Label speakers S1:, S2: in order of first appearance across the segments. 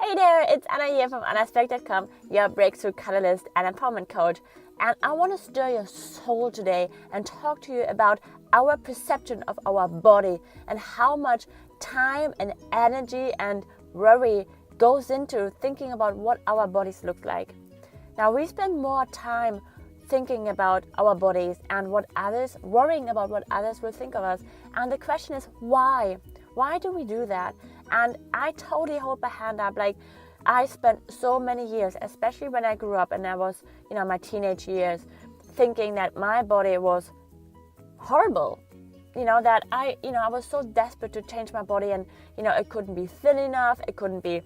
S1: Hey there, it's Anna here from AnnaSpec.com, your breakthrough catalyst and empowerment coach. And I want to stir your soul today and talk to you about our perception of our body and how much time and energy and worry goes into thinking about what our bodies look like. Now, we spend more time thinking about our bodies and worrying about what others will think of us. And the question is, why? Why do we do that? And I totally hold my hand up. Like, I spent so many years, especially when I grew up and I was, my teenage years, thinking that my body was horrible. That I was so desperate to change my body, and, it couldn't be thin enough. It couldn't be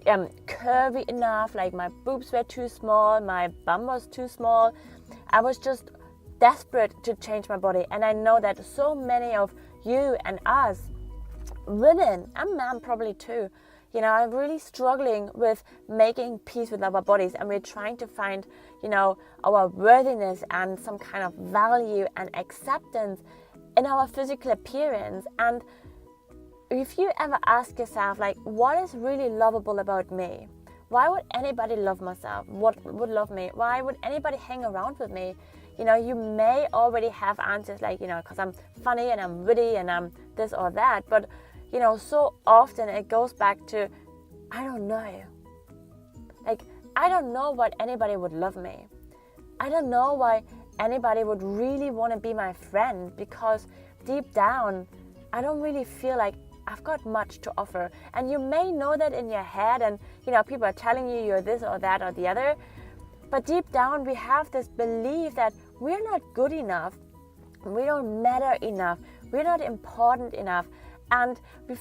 S1: curvy enough. Like, my boobs were too small. My bum was too small. I was just desperate to change my body. And I know that so many of you and us, women and men probably too, are really struggling with making peace with our bodies, and we're trying to find, our worthiness and some kind of value and acceptance in our physical appearance. And if you ever ask yourself, like, what is really lovable about me? Why would anybody love myself? What would love me? Why would anybody hang around with me? You may already have answers like, because I'm funny and I'm witty and I'm this or that, but so often it goes back to, I don't know. Like, I don't know why anybody would love me. I don't know why anybody would really want to be my friend, because deep down, I don't really feel like I've got much to offer. And you may know that in your head, and, people are telling you you're this or that or the other. But deep down, we have this belief that we're not good enough. We don't matter enough. We're not important enough. And we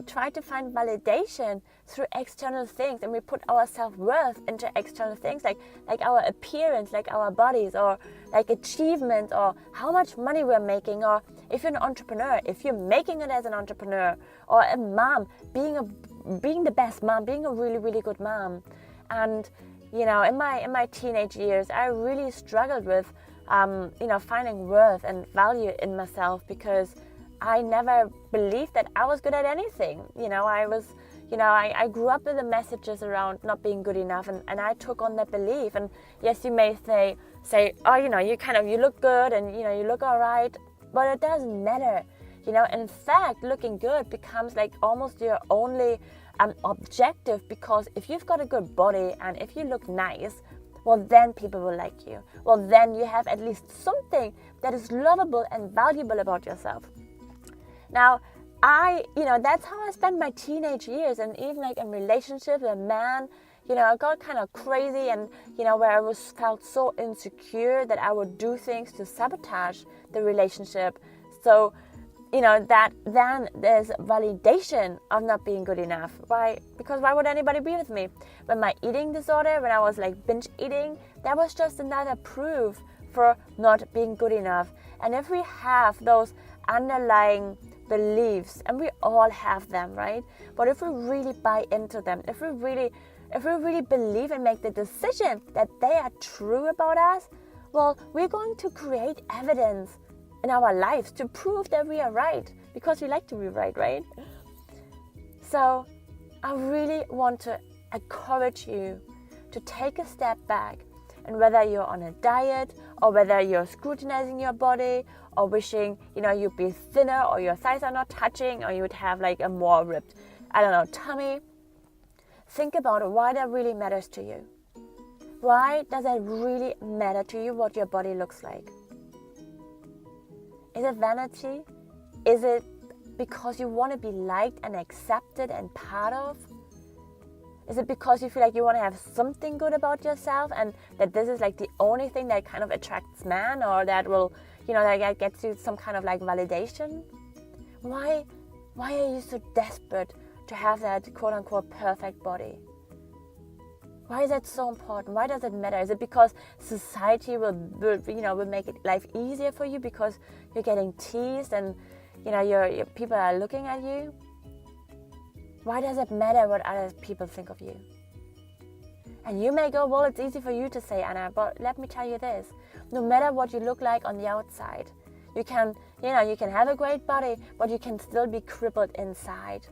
S1: try to find validation through external things, and we put our self-worth into external things like our appearance, like our bodies, or like achievements, or how much money we're making, or if you're an entrepreneur, if you're making it as an entrepreneur, or a mom, being the best mom, being a really, really good mom. And in my teenage years, I really struggled with finding worth and value in myself, because I never believed that I was good at anything. I grew up with the messages around not being good enough, and I took on that belief. And yes, you may say, oh, you look good, and, you look all right, but it doesn't matter. In fact, looking good becomes like almost your only objective, because if you've got a good body and if you look nice, well, then people will like you. Well, then you have at least something that is lovable and valuable about yourself. Now, that's how I spent my teenage years, and even like in relationships with a man, I got kind of crazy, and, where I felt so insecure that I would do things to sabotage the relationship. So, that then there's validation of not being good enough. Why? Because why would anybody be with me? When my eating disorder, when I was like binge eating, that was just another proof for not being good enough. And if we have those underlying beliefs, and we all have them, right? But if we really buy into them, if we really believe and make the decision that they are true about us, well, we're going to create evidence in our lives to prove that we are right, because we like to be right? So I really want to encourage you to take a step back, and whether you're on a diet, or whether you're scrutinizing your body, or wishing, you'd be thinner, or your thighs are not touching, or you would have like a more ripped, tummy. Think about why that really matters to you. Why does it really matter to you what your body looks like? Is it vanity? Is it because you want to be liked and accepted and part of? Is it because you feel like you want to have something good about yourself, and that this is like the only thing that kind of attracts men, or that will, that gets you some kind of like validation? Why are you so desperate to have that quote unquote perfect body? Why is that so important? Why does it matter? Is it because society will make life easier for you because you're getting teased and your people are looking at you? Why does it matter what other people think of you? And you may go, well, it's easy for you to say, Anna, but let me tell you this. No matter what you look like on the outside, you can have a great body, but you can still be crippled inside.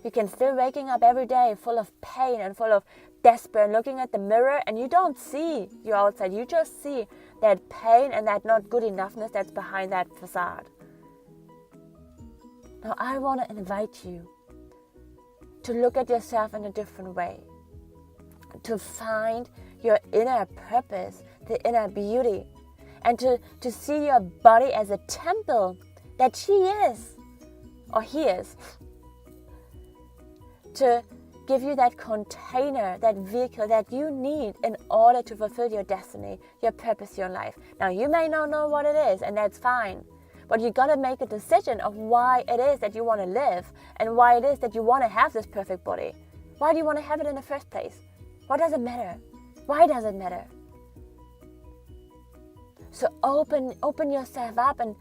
S1: You can still waking up every day full of pain and full of despair and looking at the mirror, and you don't see your outside. You just see that pain and that not good enoughness that's behind that facade. Now I want to invite you to look at yourself in a different way, to find your inner purpose, the inner beauty, and to see your body as a temple that she is, or he is, to give you that container, that vehicle that you need in order to fulfill your destiny, your purpose, your life. Now, you may not know what it is, and that's fine, but you got to make a decision of why it is that you want to live and why it is that you want to have this perfect body. Why do you want to have it in the first place? What does it matter? Why does it matter? So open yourself up and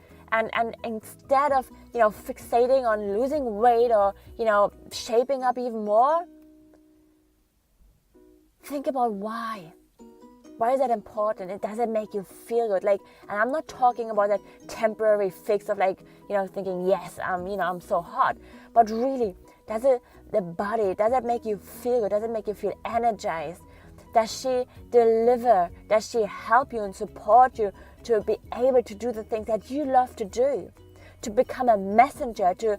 S1: instead of, fixating on losing weight or, shaping up even more, think about why. Why is that important? It doesn't make you feel good. And I'm not talking about that temporary fix of thinking, yes, I'm so hot. But really, does it make you feel good? Does it make you feel energized? Does she deliver? Does she help you and support you to be able to do the things that you love to do? To become a messenger, to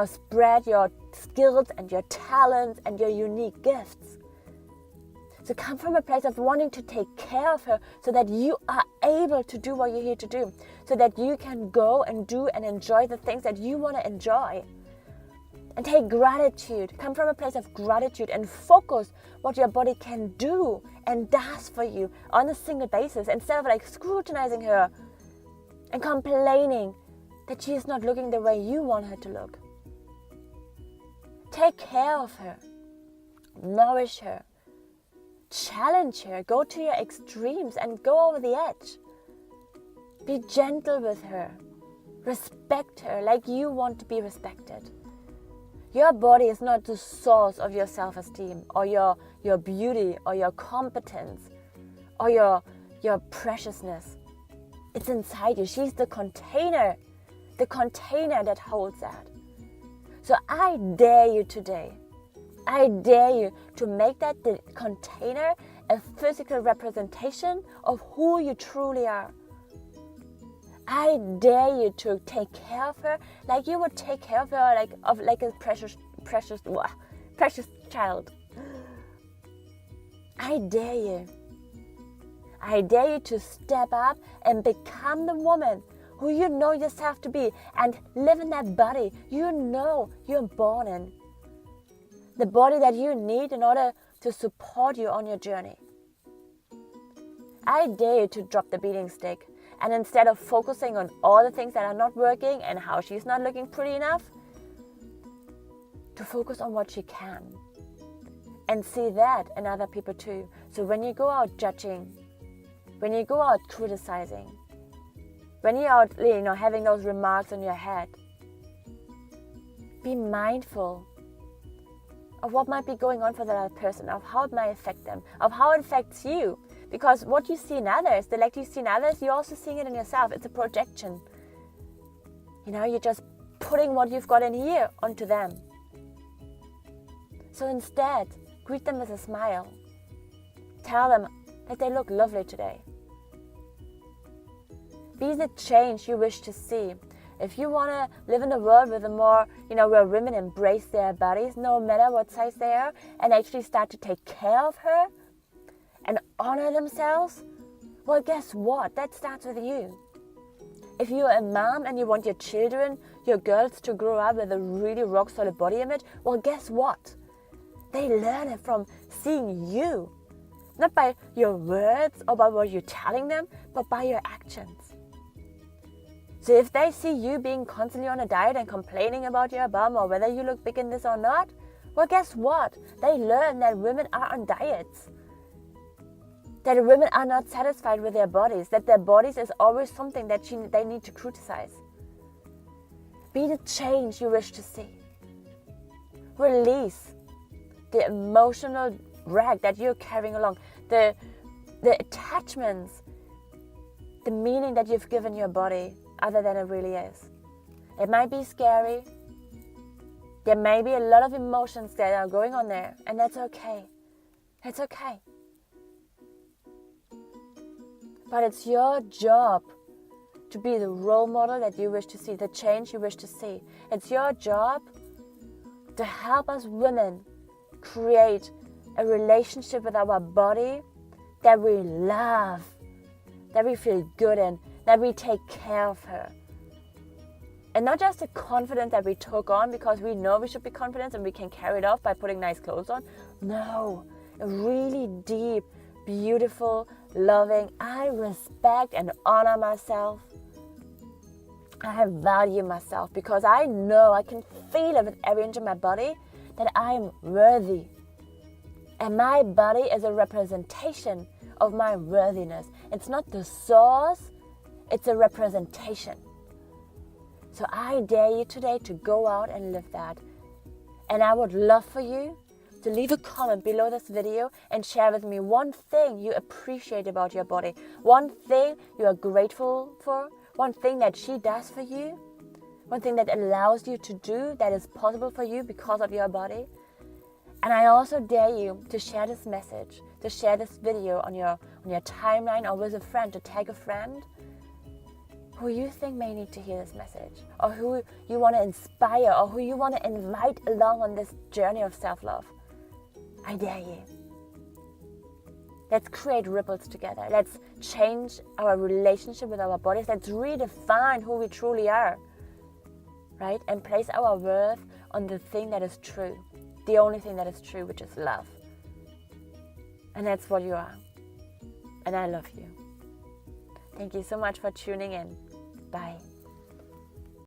S1: spread your skills and your talents and your unique gifts. So come from a place of wanting to take care of her so that you are able to do what you're here to do. So that you can go and do and enjoy the things that you want to enjoy. And take gratitude. Come from a place of gratitude and focus what your body can do and does for you on a single basis. Instead of scrutinizing her and complaining that she is not looking the way you want her to look. Take care of her. Nourish her. Challenge her. Go to your extremes and go over the edge. Be gentle with her. Respect her like you want to be respected. Your body is not the source of your self-esteem or your beauty or your competence or your preciousness. It's inside you. She's the container that holds that. So I dare you today. I dare you to make that the container a physical representation of who you truly are. I dare you to take care of her like you would take care of her like a precious child. I dare you. I dare you to step up and become the woman who you know yourself to be and live in that body you know you're born in. The body that you need in order to support you on your journey. I dare you to drop the beating stick. And instead of focusing on all the things that are not working and how she's not looking pretty enough, to focus on what she can. And see that in other people too. So when you go out judging, when you go out criticizing, when you're out having those remarks in your head, be mindful of what might be going on for that other person, of how it might affect them, of how it affects you. Because what you see in others, the light you see in others, you're also seeing it in yourself. It's a projection. You're just putting what you've got in here onto them. So instead, greet them with a smile. Tell them that they look lovely today. Be the change you wish to see. If you want to live in a world with a more, where women embrace their bodies, no matter what size they are, and actually start to take care of her, and honor themselves, well, guess what? That starts with you. If you're a mom and you want your children, your girls to grow up with a really rock-solid body image, well, guess what? They learn it from seeing you. Not by your words or by what you're telling them, but by your actions. So if they see you being constantly on a diet and complaining about your bum or whether you look big in this or not, well, guess what? They learn that women are on diets. That women are not satisfied with their bodies, that their bodies is always something that they need to criticize. Be the change you wish to see. Release the emotional rag that you're carrying along, the attachments, the meaning that you've given your body other than it really is. It might be scary. There may be a lot of emotions that are going on there, and that's okay. It's okay. But it's your job to be the role model that you wish to see, the change you wish to see. It's your job to help us women create a relationship with our body that we love, that we feel good in, that we take care of her. And not just the confidence that we took on because we know we should be confident and we can carry it off by putting nice clothes on. No, a really deep, beautiful, loving, I respect and honor myself. I value myself because I know, I can feel it with every inch of my body that I am worthy. And my body is a representation of my worthiness. It's not the source, it's a representation. So I dare you today to go out and live that. And I would love for you to leave a comment below this video and share with me one thing you appreciate about your body, one thing you are grateful for, one thing that she does for you, one thing that allows you to do that is possible for you because of your body. And I also dare you to share this message, to share this video on your timeline or with a friend, to tag a friend who you think may need to hear this message, or who you want to inspire, or who you want to invite along on this journey of self-love. I dare you. Let's create ripples together. Let's change our relationship with our bodies. Let's redefine who we truly are, right? And place our worth on the thing that is true, the only thing that is true, which is love. And that's what you are. And I love you. Thank you so much for tuning in. Bye.